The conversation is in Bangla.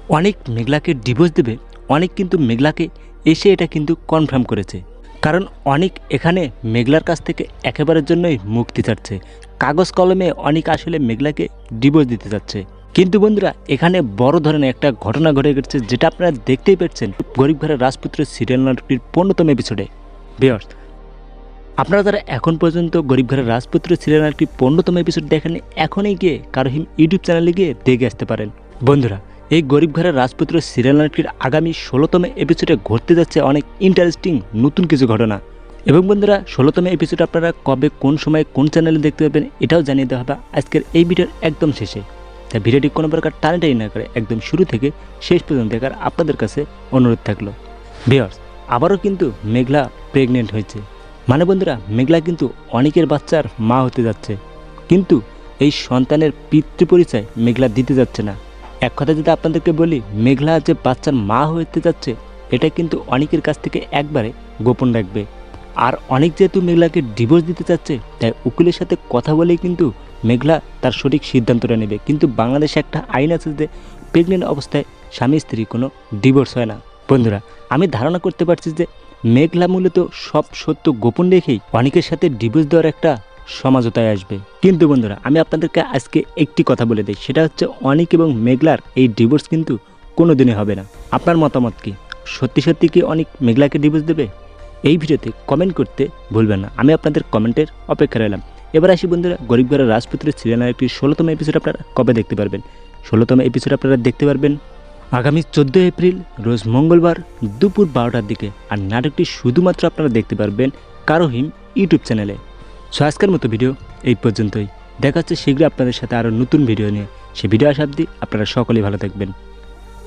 অনেক মেঘলাকে ডিভোর্স দেবে, অনেক কিন্তু মেঘলাকে এসে এটা কিন্তু কনফার্ম করেছে। কারণ অনেক এখানে মেঘলার কাছ থেকে একেবারের জন্যই মুক্তি চাচ্ছে। কাগজ কলমে অনেক আসলে মেঘলাকে ডিভোর্স দিতে চাচ্ছে। কিন্তু বন্ধুরা, এখানে বড় ধরনের একটা ঘটনা ঘটে গেছে, যেটা আপনারা দেখতেই পাচ্ছেন গরিব ঘরের রাজপুত্র সিরিয়াল নাটকটির 15তম এপিসোডে। ভিউয়ার্স, আপনারা যারা এখন পর্যন্ত গরিব ঘরের রাজপুত্র সিরিয়াল নাটকটির 15তম এপিসোড দেখেন, এখনই গিয়ে কারোহিম ইউটিউব চ্যানেলে গিয়ে দেখে আসতে পারেন। বন্ধুরা, এই গরিব ঘরের রাজপুত্র সিরিয়াল নাটকটির আগামী 16তম এপিসোডে ঘটতে যাচ্ছে অনেক ইন্টারেস্টিং নতুন কিছু ঘটনা। এবং বন্ধুরা, 16তম এপিসোড আপনারা কবে, কোন সময়, কোন চ্যানেলে দেখতে পাবেন এটাও জানিয়ে দেওয়া হবে আজকের এই ভিডিওর একদম শেষে। তাই ভিডিওটি কোনো প্রকার টানাটানি না করে একদম শুরু থেকে শেষ পর্যন্ত দেখার আপনাদের কাছে অনুরোধ থাকলো। ভিউয়ার্স, আবারও কিন্তু মেঘলা প্রেগনেন্ট হয়েছে। মানে বন্ধুরা, মেঘলা কিন্তু অনেকের বাচ্চার মা হতে যাচ্ছে, কিন্তু এই সন্তানের পিতৃ পরিচয় মেঘলা দিতে যাচ্ছে না। এক কথা যদি আপনাদেরকে বলি, মেঘলা যে বাচ্চার মা হতে যাচ্ছে এটা কিন্তু অনেকের কাছ থেকে একবারে গোপন রাখবে। আর অনেক যেহেতু মেঘলাকে ডিভোর্স দিতে চাচ্ছে, তাই উকিলের সাথে কথা বলেই কিন্তু মেঘলা তার সঠিক সিদ্ধান্তটা নেবে। কিন্তু বাংলাদেশে একটা আইন আছে যে প্রেগনেন্ট অবস্থায় স্বামী স্ত্রী কোনো ডিভোর্স হয় না। বন্ধুরা, আমি ধারণা করতে পারছি যে মেঘলা মূলত সব সত্য গোপন রেখেই অনেকের সাথে ডিভোর্স দেওয়ার একটা সমঝোতায় আসবে। কিন্তু বন্ধুরা, আমি আপনাদেরকে আজকে একটি কথা বলে দিই, সেটা হচ্ছে অনিক এবং মেঘলার এই ডিভোর্স কিন্তু কোনো দিনই হবে না। আপনার মতামত কি? সত্যি সত্যি কি অনিক মেঘলাকে ডিভোর্স দেবে? এই ভিডিওতে কমেন্ট করতে ভুলবেন না, আমি আপনাদের কমেন্টের অপেক্ষা রইলাম। এবার আসি বন্ধুরা, গরিব ঘরের রাজপুত্রের সিরিয়ালের একটি 16তম এপিসোড আপনারা কবে দেখতে পারবেন? 16তম এপিসোড আপনারা দেখতে পারবেন আগামী 14 এপ্রিল রোজ মঙ্গলবার দুপুর 12টার দিকে। আর নাটকটি শুধুমাত্র আপনারা দেখতে পারবেন কারোহিম ইউটিউব চ্যানেলে। সো আজকের মতো ভিডিও এই পর্যন্তই। দেখা হচ্ছে শীঘ্রই আপনাদের সাথে আরও নতুন ভিডিও নিয়ে। সেই ভিডিও আসা অবধি আপনারা সকলেই ভালো থাকবেন।